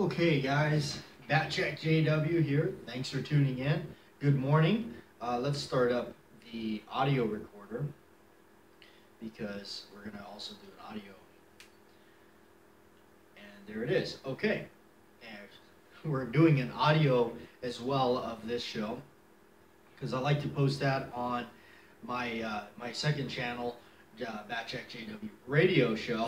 Okay, guys, BATJAC J.W. here. Thanks for tuning in. Good morning. Let's start up the audio recorder because we're going to also do an audio. And there it is. Okay. And we're doing an audio as well of this show because I like to post that on my my second channel, BATJAC J.W. radio show.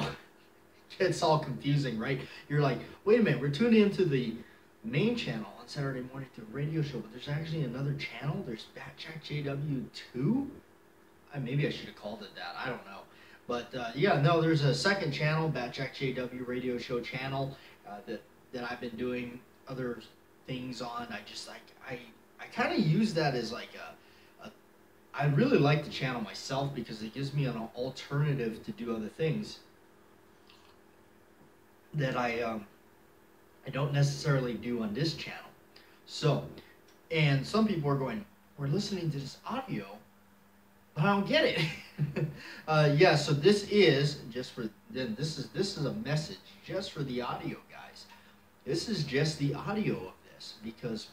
It's all confusing, right? You're like, wait a minute, we're tuning into the main channel on Saturday morning to a radio show, but there's actually another channel. There's BATJAC J.W. 2? Maybe I should have called it that. I don't know. But yeah, no, there's a second channel, BATJAC J.W. radio show channel that I've been doing other things on. I kind of use that as like I really like the channel myself because it gives me an alternative to do other things that I don't necessarily do on this channel. So, and some people are going, we're listening to this audio, but I don't get it. Yeah, so this is just for then. This is a message just for the audio guys. This is just the audio of this because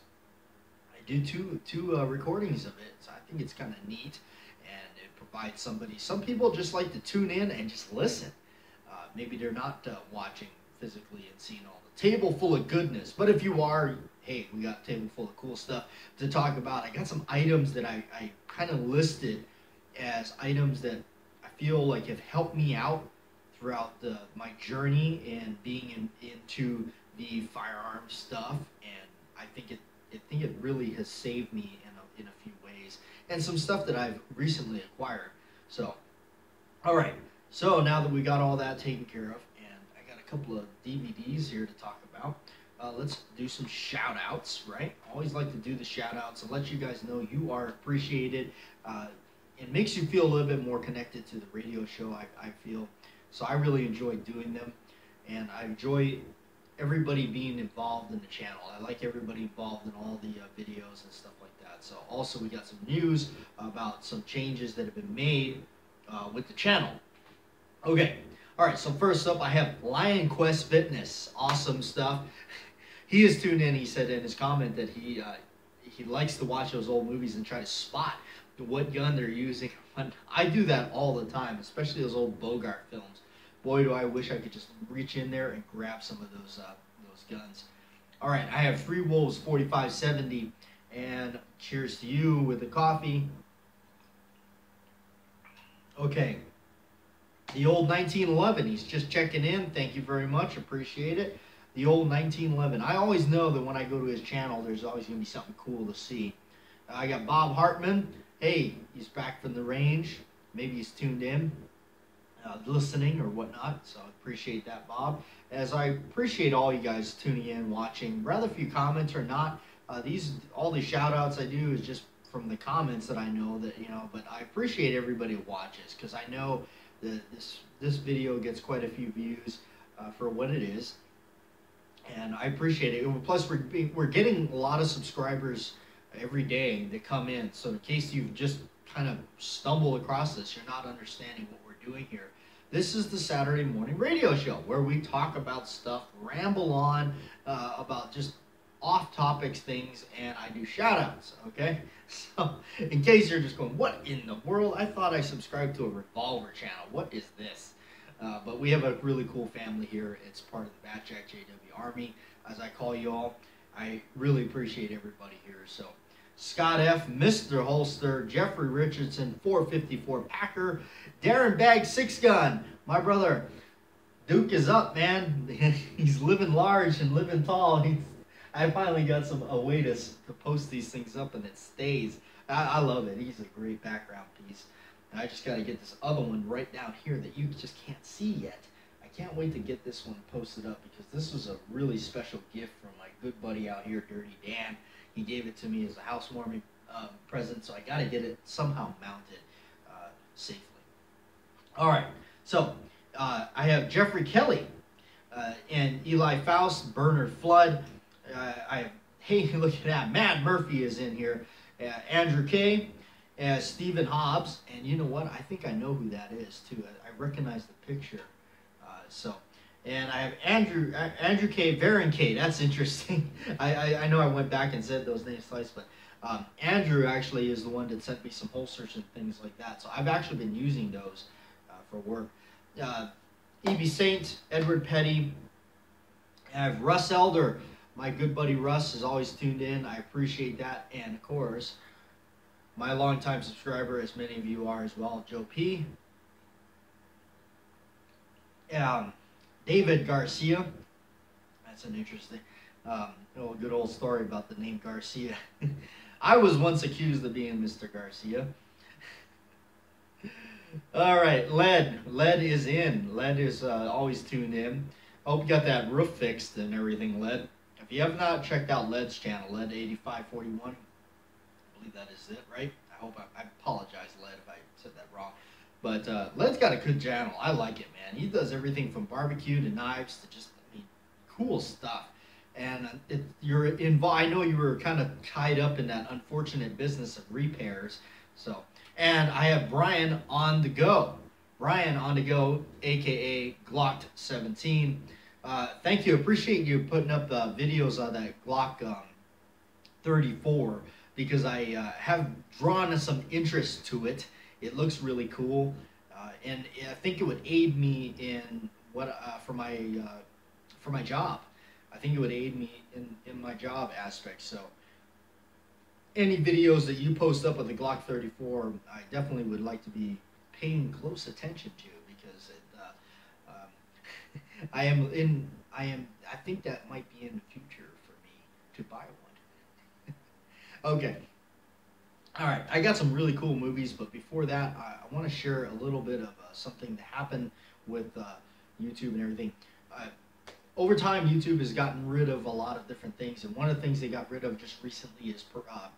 I do two recordings of it. So I think it's kind of neat, and it provides somebody. Some people just like to tune in and just listen. Maybe they're not watching physically and seeing all the table full of goodness, but if you are, hey, we got a table full of cool stuff to talk about. I got some items that I kind of listed as items that I feel like have helped me out throughout my journey and being into the firearm stuff, and I think it really has saved me in a few ways, and some stuff that I've recently acquired. So, all right, so now that we got all that taken care of, couple of DVDs here to talk about. Let's do some shout outs, right? Always like to do the shout outs and let you guys know you are appreciated. It makes you feel a little bit more connected to the radio show, I feel. So I really enjoy doing them, and I enjoy everybody being involved in the channel. I like everybody involved in all the videos and stuff like that. So also we got some news about some changes that have been made with the channel. Okay. All right, so first up, I have Lion Quest Fitness. Awesome stuff. He is tuned in. He said in his comment that he likes to watch those old movies and try to spot what gun they're using. I do that all the time, especially those old Bogart films. Boy, do I wish I could just reach in there and grab some of those guns. All right, I have Free Wolves 4570, and cheers to you with the coffee. Okay. The old 1911, he's just checking in. Thank you very much. Appreciate it. The old 1911. I always know that when I go to his channel, there's always going to be something cool to see. I got Bob Hartman. Hey, he's back from the range. Maybe he's tuned in, listening or whatnot. So I appreciate that, Bob. As I appreciate all you guys tuning in, watching. Rather if you comment or not, all these shout outs I do is just from the comments that I know that, but I appreciate everybody who watches because I know this video gets quite a few views for what it is, and I appreciate it. Plus, we're getting a lot of subscribers every day that come in. So in case you've just kind of stumbled across this, you're not understanding what we're doing here. This is the Saturday morning radio show where we talk about stuff, ramble on about just off-topics things, and I do shout-outs, okay? So, in case you're just going, what in the world? I thought I subscribed to a Revolver channel. What is this? But we have a really cool family here. It's part of the BATJAC J.W. Army, as I call you all. I really appreciate everybody here. So, Scott F., Mr. Holster, Jeffrey Richardson, 454 Packer, Darren Bag 6-Gun, my brother. Duke is up, man. He's living large and living tall. I finally got a way to post these things up, and it stays. I love it. He's a great background piece. And I just got to get this other one right down here that you just can't see yet. I can't wait to get this one posted up because this was a really special gift from my good buddy out here, Dirty Dan. He gave it to me as a housewarming present, so I got to get it somehow mounted safely. All right, so I have Jeffrey Kelly and Eli Faust, Bernard Flood. Hey, look at that. Matt Murphy is in here. Andrew K. Stephen Hobbs. And you know what? I think I know who that is, too. I recognize the picture. And I have Andrew K, Baron K. That's interesting. I know I went back and said those names twice, but Andrew actually is the one that sent me some holsters and things like that. So I've actually been using those for work. E.B. Saint, Edward Petty. I have Russ Elder. My good buddy Russ is always tuned in. I appreciate that. And of course, my longtime subscriber, as many of you are as well, Joe P. David Garcia. That's an interesting, good old story about the name Garcia. I was once accused of being Mr. Garcia. All right, Led. Led is in. Led is always tuned in. Hope you got that roof fixed and everything, Led. If you have not checked out Led's channel, Led8541, I believe that is it, right? I apologize, Led, if I said that wrong. But Led's got a good channel. I like it, man. He does everything from barbecue to knives to just, cool stuff. And you're involved. I know you were kind of tied up in that unfortunate business of repairs. So, and I have Brian on the go. Brian on the go, aka Glock 17. Thank you. Appreciate you putting up videos on that Glock 34 because I have drawn some interest to it. It looks really cool, and I think it would aid me in what for my job. I think it would aid me in my job aspect. So any videos that you post up with the Glock 34, I definitely would like to be paying close attention to because I think that might be in the future for me to buy one. Okay. All right, I got some really cool movies, but before that, I want to share a little bit of something that happened with YouTube and everything. Over time, YouTube has gotten rid of a lot of different things, and one of the things they got rid of just recently is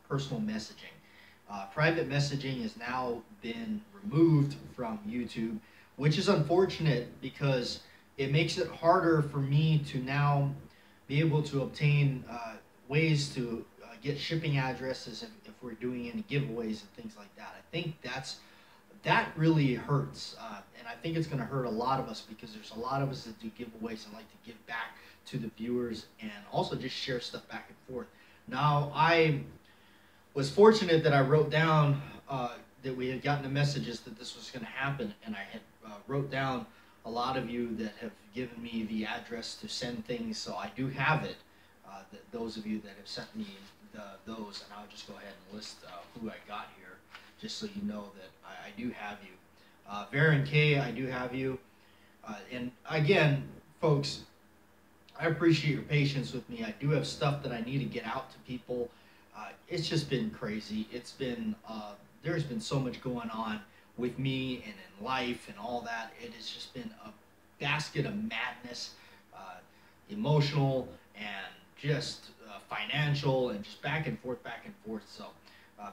personal messaging. Private messaging has now been removed from YouTube, which is unfortunate because it makes it harder for me to now be able to obtain ways to get shipping addresses if we're doing any giveaways and things like that. I think that really hurts, and I think it's going to hurt a lot of us because there's a lot of us that do giveaways and like to give back to the viewers and also just share stuff back and forth. Now, I was fortunate that I wrote down that we had gotten the messages that this was going to happen, and I had wrote down a lot of you that have given me the address to send things, so I do have it. Those of you that have sent me those, and I'll just go ahead and list who I got here, just so you know that I do have you. Baron K, I do have you. And again, folks, I appreciate your patience with me. I do have stuff that I need to get out to people. It's just been crazy. It's been, there's been so much going on with me and in life and all that. It has just been a basket of madness, emotional and just financial and just back and forth. So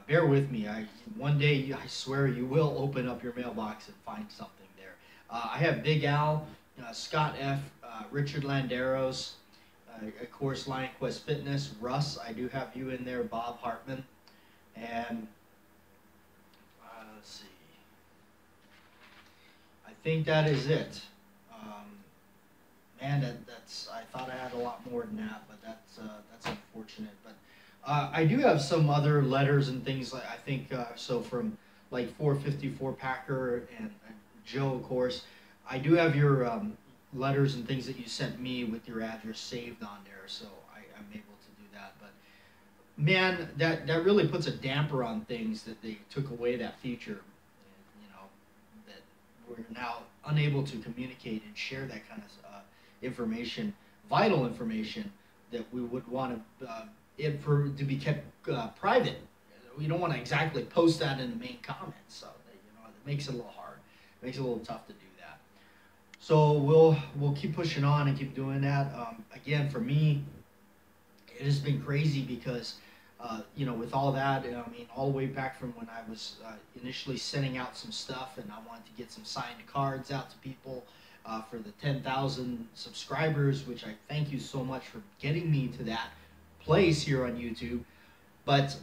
bear with me. One day, I swear, you will open up your mailbox and find something there. I have Big Al, Scott F., Richard Landeros, of course, Lion Quest Fitness, Russ, I do have you in there, Bob Hartman, and let's see. I think that is it. Man, I thought I had a lot more than that, but that's unfortunate. But I do have some other letters and things like I think so from like 454 Packer and Joe, of course. I do have your letters and things that you sent me with your address saved on there, so I'm able to do that. But man, that really puts a damper on things that they took away that feature. And, you know, that we're now unable to communicate and share that kind of information, vital information that we would want to be kept private. We don't want to exactly post that in the main comments, so that, you know, it makes it a little hard. It makes it a little tough to do that. So we'll keep pushing on and keep doing that. Again, for me, it has been crazy because you know, with all that, I mean, all the way back from when I was initially sending out some stuff, and I wanted to get some signed cards out to people for the 10,000 subscribers, which I thank you so much for getting me to that place here on YouTube. But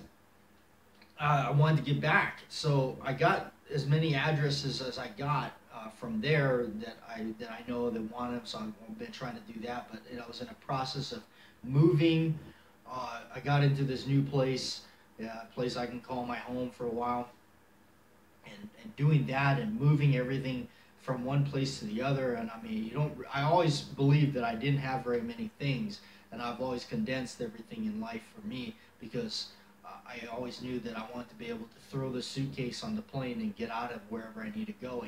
I wanted to get back, so I got as many addresses as I got from there that I know that want them, so I've been trying to do that. But I was in a process of moving. I got into this new place, place I can call my home for a while, and doing that and moving everything from one place to the other. And I mean, I always believed that I didn't have very many things, and I've always condensed everything in life for me because I always knew that I wanted to be able to throw the suitcase on the plane and get out of wherever I need to go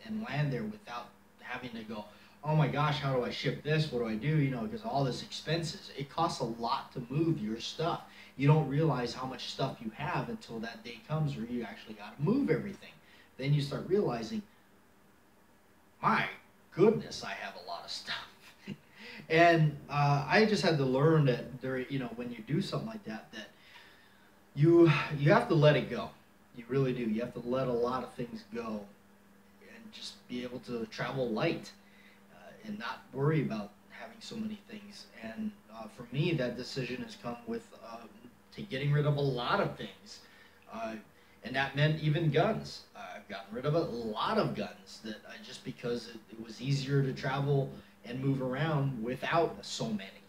and land there without having to go, oh my gosh, how do I ship this? What do I do? Because all this expenses. It costs a lot to move your stuff. You don't realize how much stuff you have until that day comes where you actually got to move everything. Then you start realizing, my goodness, I have a lot of stuff. And I just had to learn that when you do something like that, that you have to let it go. You really do. You have to let a lot of things go and just be able to travel light and not worry about having so many things. And for me, that decision has come with to getting rid of a lot of things. And that meant even guns. I've gotten rid of a lot of guns just because it was easier to travel and move around without so many.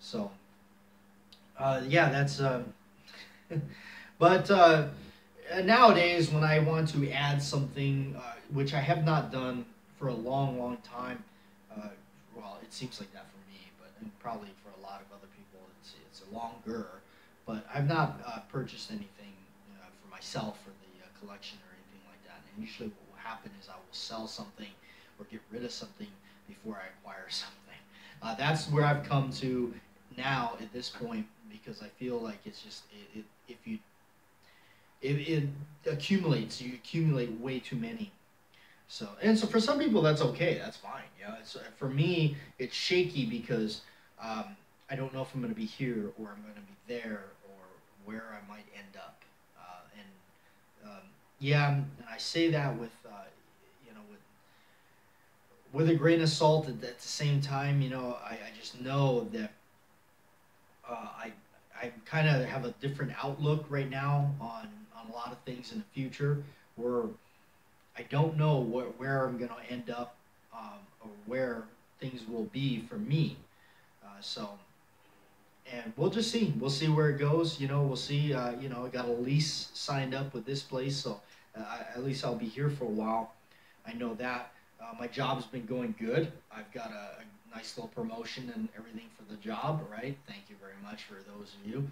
So, yeah, that's... But nowadays, when I want to add something, which I have not done for a long, long time, well, it seems like that for me, but and probably for a lot of other people, it's longer. But I've not purchased anything for myself for the collection or anything like that. And usually, what will happen is I will sell something or get rid of something before I acquire something. That's where I've come to now at this point, because I feel like it's just it accumulates. You accumulate way too many. So for some people that's okay. That's fine. For me, it's shaky because I don't know if I'm going to be here or I'm going to be there or where I might end up. And I say that with with a grain of salt. At the same time, I just know that I kind of have a different outlook right now on a lot of things in the future, where I don't know where I'm going to end up or where things will be for me. And we'll just see. We'll see where it goes. We'll see. I got a lease signed up with this place, so at least I'll be here for a while. I know that. My job's been going good. I've got a nice little promotion and everything for the job, right? Thank you very much for those of you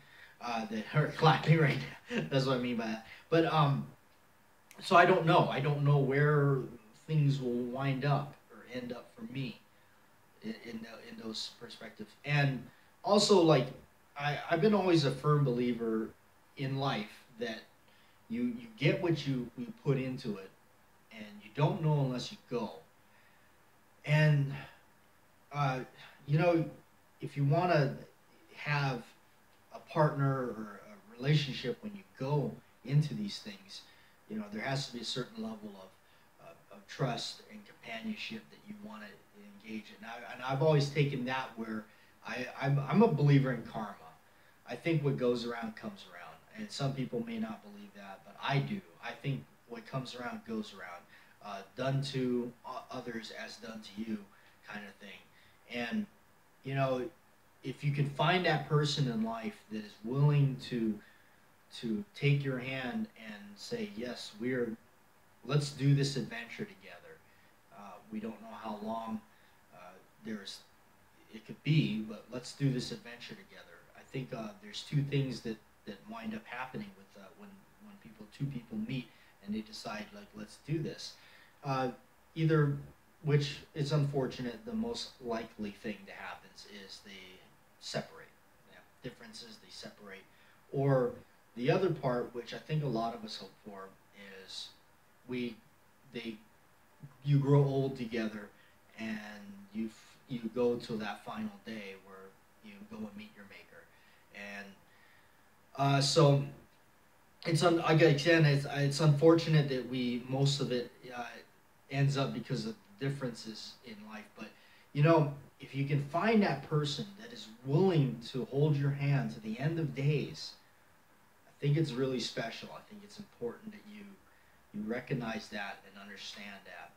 that are clapping right now. That's what I mean by that. But so I don't know. I don't know where things will wind up or end up for me in those perspectives. And also, like, I've been always a firm believer in life that you get what you put into it, and you don't know unless you go. And if you want to have a partner or a relationship when you go into these things, there has to be a certain level of trust and companionship that you want to engage in. And I've always taken that where I'm a believer in karma. I think what goes around comes around. And some people may not believe that, but I do. I think what comes around goes around. Done to others as done to you, kind of thing. And if you can find that person in life that is willing to take your hand and say, yes, let's do this adventure together. We don't know how long it could be, but let's do this adventure together. I think there's two things that wind up happening with when two people meet and they decide, like, let's do this. Either, which is unfortunate, the most likely thing that happens is they separate. They have differences, they separate. Or the other part, which I think a lot of us hope for, is you grow old together and you go to that final day where you go and meet your maker. And so it's unfortunate that most of it ends up because of differences in life. But if you can find that person that is willing to hold your hand to the end of days, I think it's really special. I think it's important that you recognize that and understand that.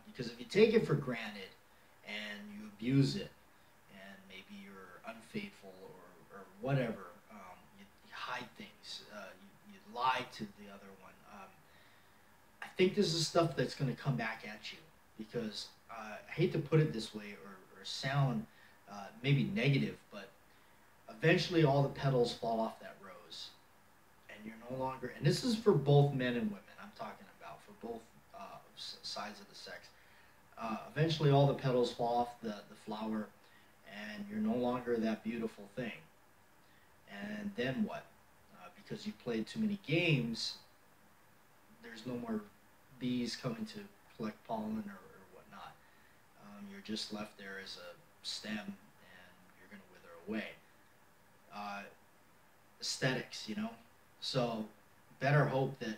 Because if you take it for granted and you abuse it, and maybe you're unfaithful or whatever, you hide things, you lie to the other one. I think this is stuff that's going to come back at you because I hate to put it this way or sound maybe negative, but eventually all the petals fall off that rose, and you're no longer. And this is for both men and women. I'm talking about for both sides of the sex. Eventually, all the petals fall off the flower, and you're no longer that beautiful thing. And then what? Because you played too many games, there's no more bees coming to collect pollen or whatnot. You're just left there as a stem, and you're going to wither away. Aesthetics, you know. So better hope that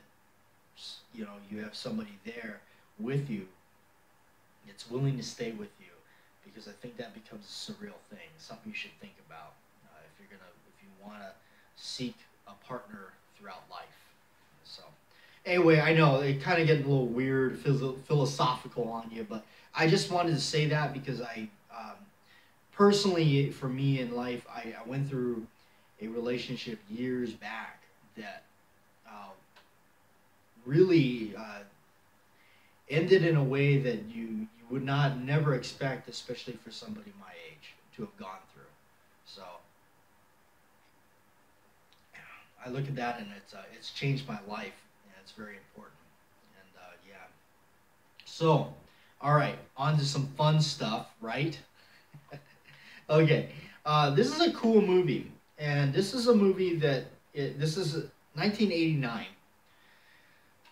you have somebody there with you that's willing to stay with you, because I think that becomes a surreal thing, something you should think about if you want to seek a partner throughout life. So anyway, I know it kind of getting a little weird, philosophical on you, but I just wanted to say that because I personally, for me in life, I went through a relationship years back that really ended in a way that you would never expect, especially for somebody my age, to have gone through. So I look at that, and it's changed my life, and it's very important. And yeah. So, all right, on to some fun stuff, right? Okay, this is a cool movie, and this is a movie that this is 1989.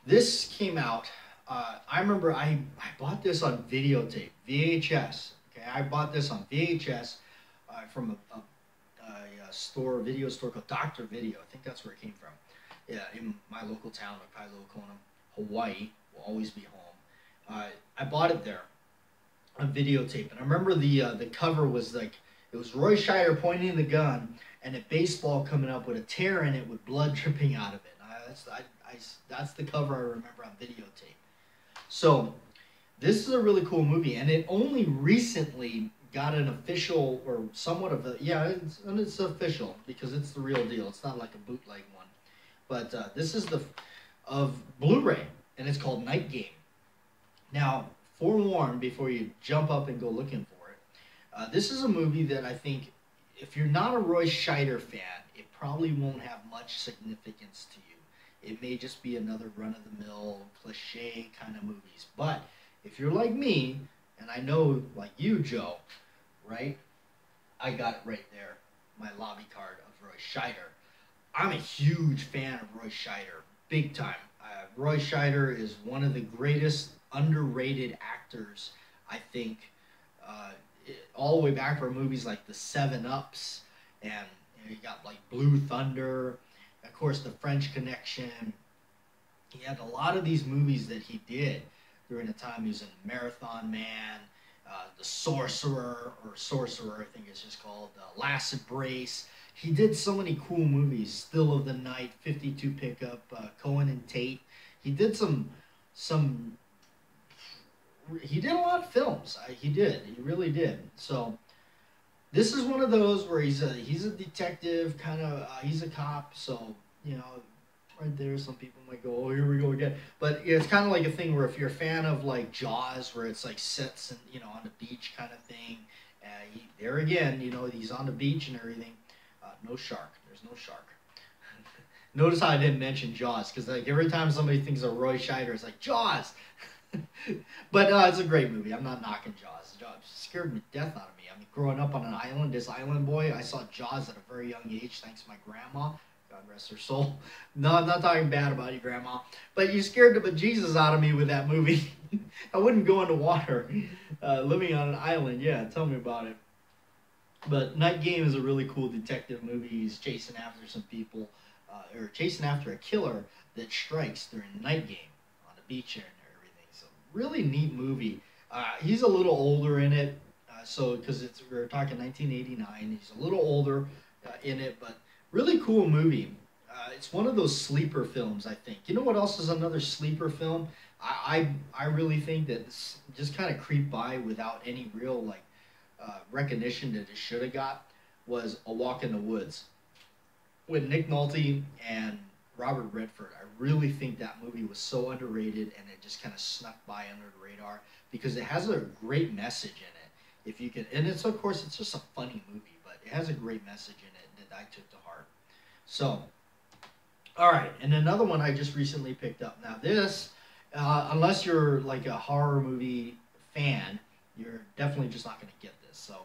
This came out. I remember I bought this on videotape, VHS. Okay, I bought this on VHS from a video store called Dr. Video. I think that's where it came from. Yeah, in my local town of Kailua-Kona, Hawaii. Will always be home. I bought it there on videotape, and I remember the cover was like, it was Roy Scheider pointing the gun and a baseball coming up with a tear in it with blood dripping out of it. That's the cover I remember on videotape. So this is a really cool movie, and it only recently got an official, or somewhat of a, it's official because it's the real deal. It's not like a bootleg one, but this is of Blu-ray, and it's called Night Game. Now, forewarned before you jump up and go looking for it, this is a movie that I think, if you're not a Roy Scheider fan, it probably won't have much significance to you. It may just be another run-of-the-mill, cliche kind of movies. But if you're like me, and I know, like you, Joe, right? I got it right there, my lobby card of Roy Scheider. I'm a huge fan of Roy Scheider, big time. Roy Scheider is one of the greatest underrated actors, I think, all the way back for movies like the 7-Ups, and you got like Blue Thunder, of course, The French Connection. He had a lot of these movies that he did during the time he was in Marathon Man, The Sorcerer, I think it's just called, Last Embrace. He did so many cool movies, Still of the Night, 52 Pickup, Cohen and Tate. He did he did a lot of films. He really did. So this is one of those where he's a detective, kind of, he's a cop, so, right there, some people might go, oh, here we go again. But it's kind of like a thing where if you're a fan of, like, Jaws, where it's, like, sets and, on the beach kind of thing, there again, he's on the beach and everything. No shark. There's no shark. Notice how I didn't mention Jaws, because, like, every time somebody thinks of Roy Scheider, it's like, Jaws! But it's a great movie. I'm not knocking Jaws. Jaws scared the death out of me. I mean, growing up on an island, this island boy, I saw Jaws at a very young age, thanks to my grandma. God rest her soul. No, I'm not talking bad about you, Grandma. But you scared the bejesus out of me with that movie. I wouldn't go into water. Living on an island, yeah, tell me about it. But Night Game is a really cool detective movie. He's chasing after some people, or chasing after a killer that strikes during the night game on the beach and everything. So really neat movie. He's a little older in it, because we're talking 1989. He's a little older in it, but really cool movie. It's one of those sleeper films, I think. You know what else is another sleeper film? I really think that this just kind of creeped by without any real like recognition that it should have got was A Walk in the Woods with Nick Nolte and Robert Redford. I really think that movie was so underrated and it just kind of snuck by under the radar because it has a great message in it. If you can, and it's of course it's just a funny movie, but it has a great message in it that I took to heart. So, all right, and another one I just recently picked up. Now this, unless you're like a horror movie fan, you're definitely just not going to get this. So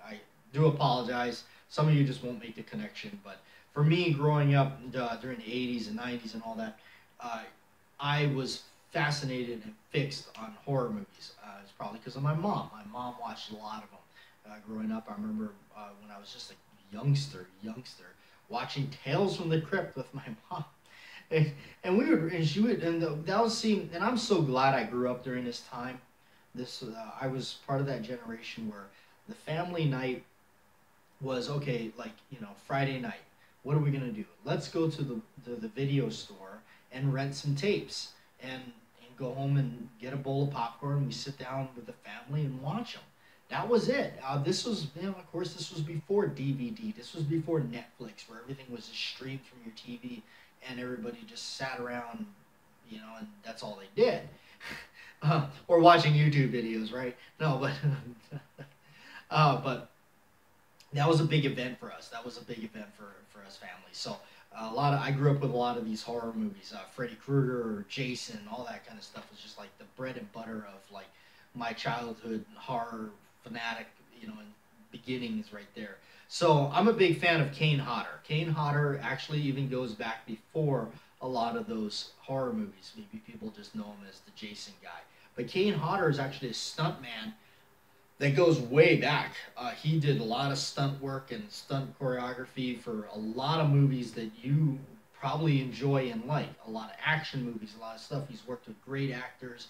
I do apologize. Some of you just won't make the connection, but for me, growing up during the 80s and 90s and all that, I was fascinated and fixed on horror movies. It's probably because of my mom. My mom watched a lot of them. Growing up, I remember when I was just a youngster, watching Tales from the Crypt with my mom. And we would, and she would, and that was seeing, and I'm so glad I grew up during this time. I was part of that generation where the family night was, okay, like, Friday night. What are we going to do? Let's go to the video store and rent some tapes and go home and get a bowl of popcorn. We sit down with the family and watch them. That was it. This was, of course, this was before DVD. This was before Netflix, where everything was just streamed from your TV and everybody just sat around, and that's all they did. Or watching YouTube videos, right? No, but that was a big event for us. That was a big event for us families. So I grew up with a lot of these horror movies. Freddy Krueger or Jason, all that kind of stuff was just like the bread and butter of like my childhood horror fanatic, and beginnings right there. So I'm a big fan of Kane Hodder. Kane Hodder actually even goes back before a lot of those horror movies. Maybe people just know him as the Jason guy. But Kane Hodder is actually a stuntman that goes way back. He did a lot of stunt work and stunt choreography for a lot of movies that you probably enjoy and like. A lot of action movies, a lot of stuff. He's worked with great actors,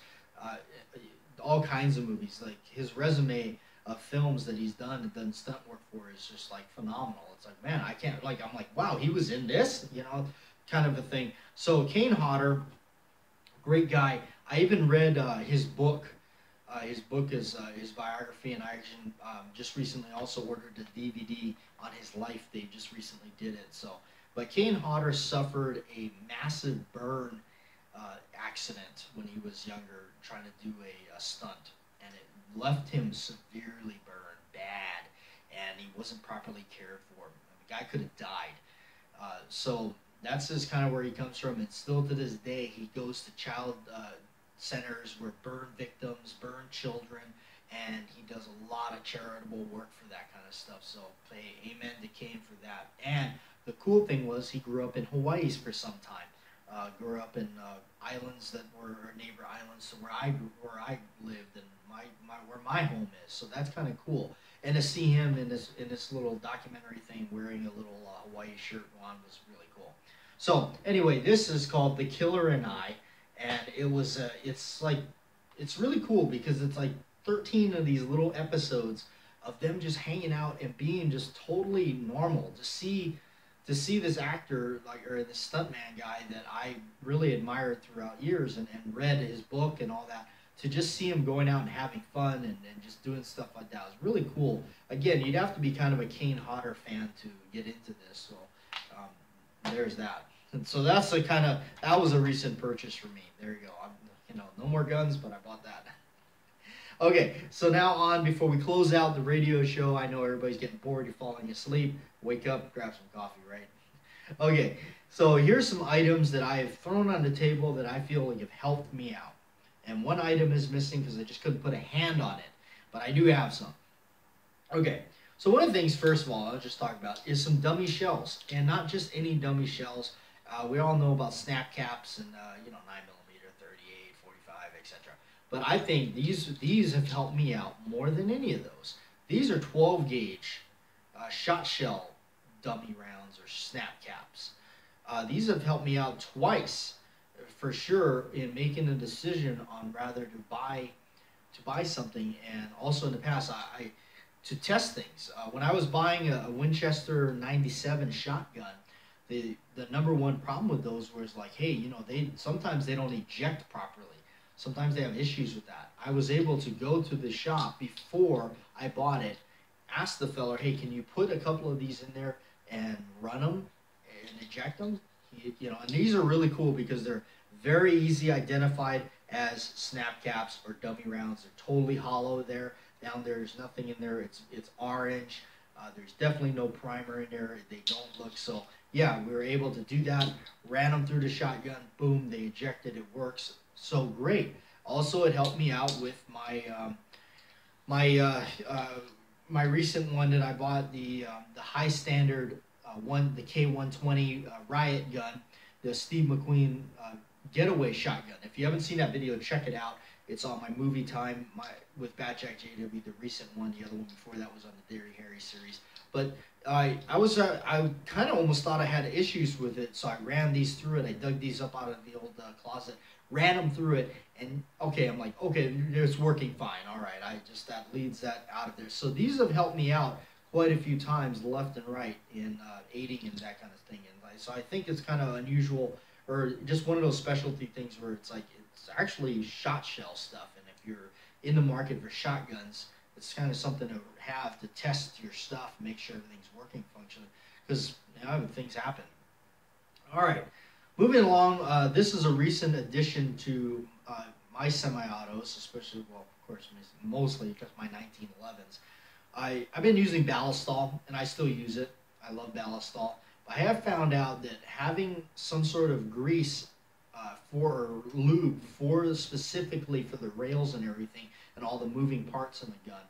all kinds of movies. Like his resume of films that he's done stunt work for is just like phenomenal. It's like, man, I'm like, wow, he was in this, kind of a thing. So Kane Hodder, great guy. I even read his book. His book is his biography, and I actually just recently also ordered a DVD on his life. They just recently did it. But Kane Hodder suffered a massive burn accident when he was younger, trying to do a stunt, and it left him severely burned, bad, and he wasn't properly cared for. The guy could have died. So that's just kind of where he comes from, and still to this day, he goes to child centers where burn victims, burn children, and he does a lot of charitable work for that kind of stuff. So amen to Kane for that. And the cool thing was he grew up in Hawaii for some time. Grew up in islands that were neighbor islands to where I lived and where my home is. So that's kind of cool. And to see him in this little documentary thing wearing a little Hawaii shirt on was really cool. So anyway, this is called The Killer and I. And it was, it's really cool because it's like 13 of these little episodes of them just hanging out and being just totally normal. To see this actor, or this stuntman guy that I really admired throughout years and read his book and all that, to just see him going out and having fun and just doing stuff like that was really cool. Again, you'd have to be kind of a Kane Hodder fan to get into this. So there's that. And so that's that was a recent purchase for me. There you go. No more guns, but I bought that. Okay, so now on, before we close out the radio show, I know everybody's getting bored, you're falling asleep. Wake up, grab some coffee, right? Okay, so here's some items that I have thrown on the table that I feel like have helped me out. And one item is missing because I just couldn't put a hand on it, but I do have some. Okay, so one of the things, first of all, I'll just talk about is some dummy shells. And not just any dummy shells. We all know about snap caps and 9mm, 38, 45, etc. But I think these have helped me out more than any of those. These are 12 gauge shot shell dummy rounds or snap caps. These have helped me out twice, for sure, in making a decision on rather to buy something, and also in the past to test things. When I was buying a Winchester 97 shotgun. The number one problem with those was like, hey, sometimes they don't eject properly. Sometimes they have issues with that. I was able to go to the shop before I bought it, ask the fella, hey, can you put a couple of these in there and run them and eject them? You know, and these are really cool because they're very easy identified as snap caps or dummy rounds. They're totally hollow there. Down there's nothing in there. It's orange. There's definitely no primer in there. They don't look so. Yeah, we were able to do that. Ran them through the shotgun. Boom, they ejected. It works so great. Also, it helped me out with my my recent one that I bought, the high standard the K120 riot gun, the Steve McQueen getaway shotgun. If you haven't seen that video, check it out. It's on my movie time with BATJAC J.W, the recent one. The other one before that was on the Derry Harry series. But I kind of almost thought I had issues with it, so I ran these through it. I dug these up out of the old closet, ran them through it, and okay, I'm like, okay, it's working fine. All right, that leads that out of there. So these have helped me out quite a few times, left and right, in aiding in that kind of thing. And so I think it's kind of unusual, or just one of those specialty things where it's like it's actually shot shell stuff. And if you're in the market for shotguns, it's kind of something to have to test your stuff, make sure everything's working, functioning, because things happen. All right, moving along. This is a recent addition to my semi-autos, especially, well, of course, mostly because my 1911s. I've been using Ballistol, and I still use it. I love Ballistol. But I have found out that having some sort of grease or lube specifically for the rails and everything and all the moving parts in the gun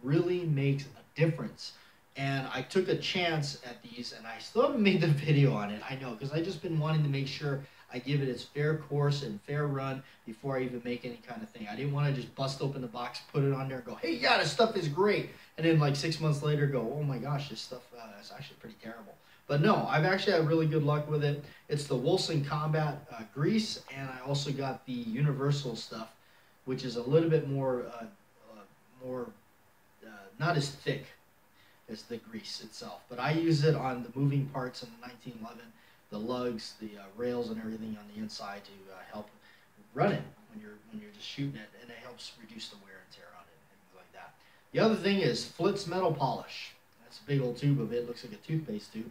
really makes a difference. And I took a chance at these, and I still haven't made the video on it, I know, because I've just been wanting to make sure I give it its fair course and fair run before I even make any kind of thing. I didn't want to just bust open the box, put it on there, and go, hey, yeah, this stuff is great. And then like 6 months later go, oh my gosh, this stuff is actually pretty terrible. But no, I've actually had really good luck with it. It's the Wilson Combat grease, and I also got the Universal stuff, which is a little bit more, not as thick as the grease itself. But I use it on the moving parts in the 1911, the lugs, the rails, and everything on the inside to help run it when you're just shooting it, and it helps reduce the wear and tear on it and things like that. The other thing is Flitz metal polish. That's a big old tube of it. Looks like a toothpaste tube.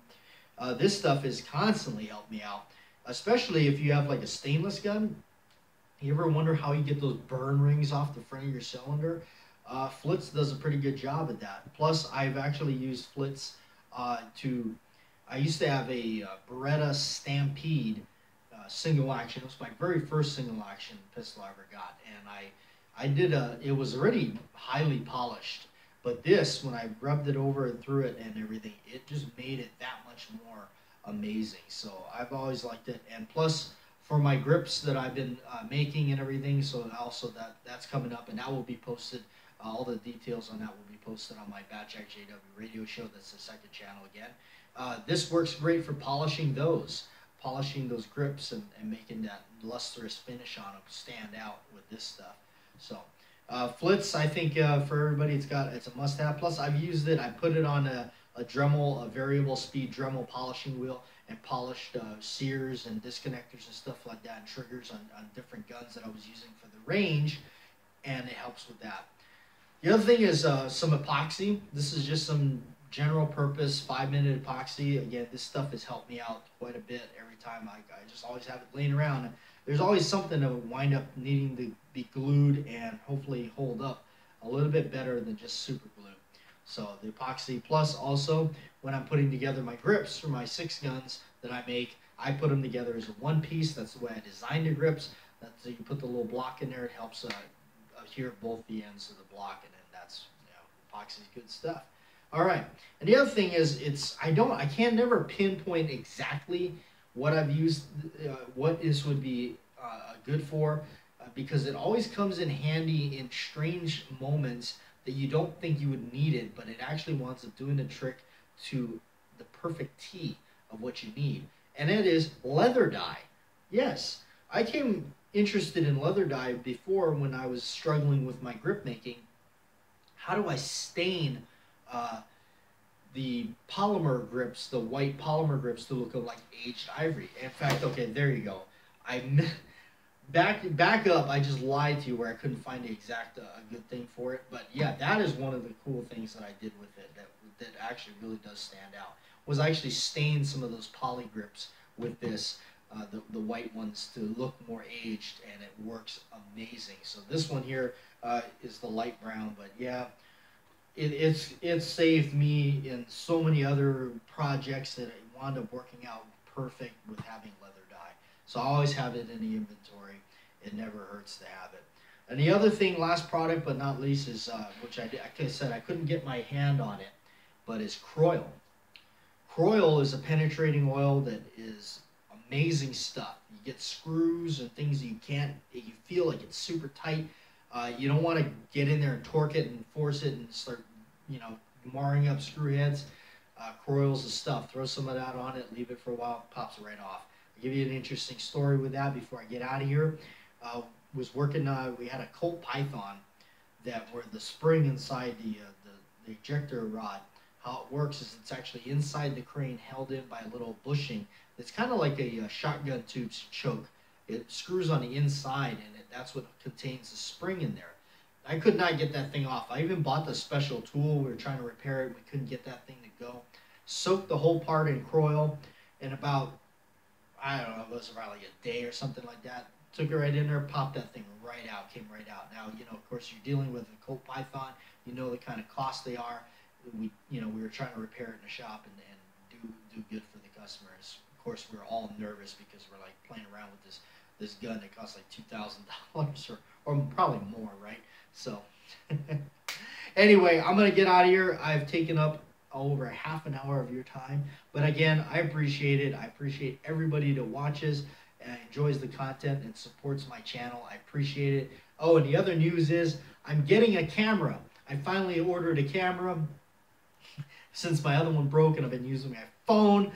This stuff has constantly helped me out, especially if you have like a stainless gun. You ever wonder how you get those burn rings off the front of your cylinder? Flitz does a pretty good job at that. Plus, I've actually used Flitz I used to have a Beretta Stampede single action. It was my very first single action pistol I ever got, and it was already highly polished. But this, when I rubbed it over and through it and everything, it just made it that much more amazing. So I've always liked it. And plus, for my grips that I've been making and everything, so also that's coming up, and that will be posted. All the details on that will be posted on my BATJAC J.W radio show. That's the second channel again. This works great for polishing those grips and making that lustrous finish on them stand out with this stuff. So Flitz, I think for everybody, it's a must-have. Plus, I've used it. I put it on a Dremel, a variable speed Dremel polishing wheel, and polished sears and disconnectors and stuff like that, and triggers on different guns that I was using for the range, and it helps with that. The other thing is some epoxy. This is just some general purpose 5-minute epoxy. Again, this stuff has helped me out quite a bit every time. I just always have it laying around. There's always something that would wind up needing to be glued and hopefully hold up a little bit better than just super glue. So the epoxy, plus also when I'm putting together my grips for my 6 guns that I make, I put them together as a one piece. That's the way I designed the grips. So you put the little block in there. It helps adhere both the ends of the block, and then that's, epoxy is good stuff. All right, and the other thing is I can never pinpoint exactly what I've used, what this would be good for, because it always comes in handy in strange moments that you don't think you would need it, but it actually winds up doing the trick to the perfect T of what you need, and that is leather dye. Yes, I came interested in leather dye before when I was struggling with my grip making. How do I stain the polymer grips, the white polymer grips, to look like aged ivory? In fact, okay, there you go. back up. I just lied to you where I couldn't find the exact a good thing for it. But yeah, that is one of the cool things that I did with it that actually really does stand out. Was I actually stained some of those poly grips with this. The white ones to look more aged, and it works amazing. So this one here is the light brown, but yeah, it's saved me in so many other projects that it wound up working out perfect with having leather dye. So I always have it in the inventory. It never hurts to have it. And the other thing, last product but not least, is which like I said, I couldn't get my hand on it, but is Kroil. Kroil is a penetrating oil that is amazing stuff. You get screws and things you feel like it's super tight. You don't want to get in there and torque it and force it and start, marring up screw heads. Kroil's the stuff. Throw some of that on it, leave it for a while, it pops right off. I'll give you an interesting story with that before I get out of here. Was working, we had a Colt Python that where the spring inside the ejector rod, how it works is it's actually inside the crane held in by a little bushing. It's kind of like a shotgun tube choke. It screws on the inside, and that's what contains the spring in there. I could not get that thing off. I even bought the special tool. We were trying to repair it. We couldn't get that thing to go. Soaked the whole part in Kroil, and about, I don't know, it was about like a day or something like that. Took it right in there, popped that thing right out, came right out. Now, of course, you're dealing with a Colt Python. You know the kind of cost they are. We were trying to repair it in the shop and do good for the customers. Of course, we were all nervous because we're like playing around with this gun that costs like $2,000 or probably more, right? So anyway, I'm gonna get out of here. I've taken up over half an hour of your time, but again, I appreciate it. I appreciate everybody that watches and enjoys the content and supports my channel. I appreciate it. Oh, and the other news is I'm getting a camera. I finally ordered a camera since my other one broke and I've been using my phone.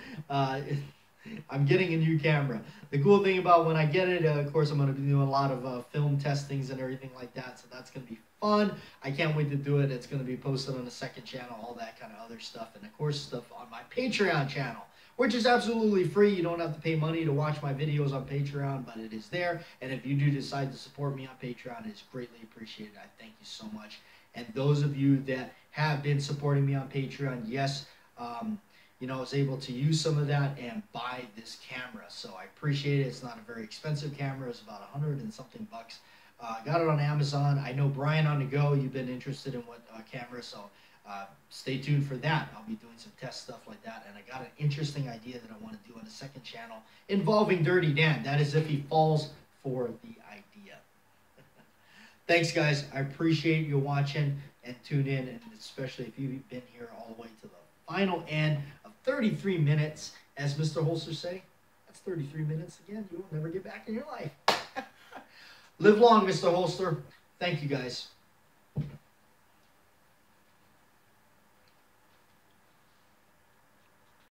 I'm getting a new camera. The cool thing about when I get it, of course, I'm going to be doing a lot of film testings and everything like that, so that's going to be fun. I can't wait to do it. It's going to be posted on the second channel, all that kind of other stuff, and of course stuff on my Patreon channel, which is absolutely free. You don't have to pay money to watch my videos on Patreon, but it is there, and if you do decide to support me on Patreon, it's greatly appreciated. I thank you so much. And those of you that have been supporting me on Patreon, yes, I was able to use some of that and buy this camera. So I appreciate it. It's not a very expensive camera. It's about 100 and something bucks. Got it on Amazon. I know Brian on the go, you've been interested in what camera, so stay tuned for that. I'll be doing some test stuff like that. And I got an interesting idea that I want to do on the second channel involving Dirty Dan. That is if he falls for the idea. Thanks, guys. I appreciate you watching and tune in, and especially if you've been here all the way to the final end of 33 minutes. As Mr. Holster say, that's 33 minutes again. You will never get back in your life. Live long, Mr. Holster. Thank you, guys.